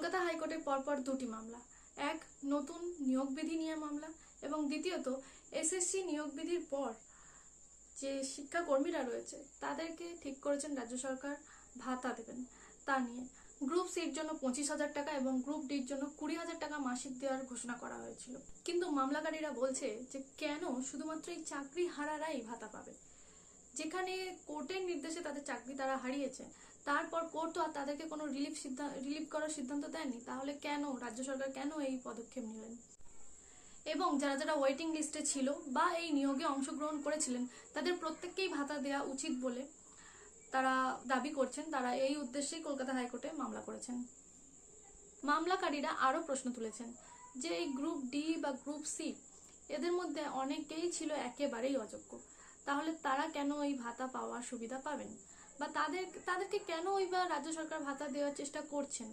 কলকাতা হাইকোর্টে পরপর দুটি মামলা, এক নতুন নিয়োগ বিধি নিয়ে মামলা এবং দ্বিতীয়ত এসএসসি নিয়োগ বিধির পর যে শিক্ষাকর্মীরা রয়েছে তাদেরকে ঠিক করেছেন রাজ্য সরকার ভাতা দেবেন তা নিয়ে। গ্রুপ সির জন্য 25,000 টাকা এবং গ্রুপ ডির জন্য 20,000 টাকা মাসিক দেওয়ার ঘোষণা করা হয়েছিল। কিন্তু মামলাকারীরা বলছে যে কেন শুধুমাত্র এই চাকরি হারারাই ভাতা পাবে, যেখানে কোর্টের নির্দেশে তাদের চাকরি তারা হারিয়েছে, তারপর কোর্ট তো আর তাদেরকে কোনো রিলিভ করার সিদ্ধান্ত দেয়নি, তাহলে কেন রাজ্য সরকার কেন এই পদক্ষেপ নিলেন? এবং যারা যারা ওয়েটিং লিস্টে ছিল বা এই নিয়োগে অংশগ্রহণ করেছিলেন তাদের প্রত্যেককেই ভাতা দেওয়া উচিত বলে তারা দাবি করছেন। তারা এই উদ্দেশ্যেই কলকাতা হাইকোর্টে মামলা করেছেন। মামলাকারীরা আরো প্রশ্ন তুলেছেন যে এই গ্রুপ ডি বা গ্রুপ সি এদের মধ্যে অনেকেই ছিল একেবারেই অযোগ্য, তাহলে তারা কেন এই ভাতা পাওয়ার সুবিধা পাবেন বা তাদেরকে কেন ওই বা রাজ্য সরকার ভাতা দেওয়ার চেষ্টা করছেন?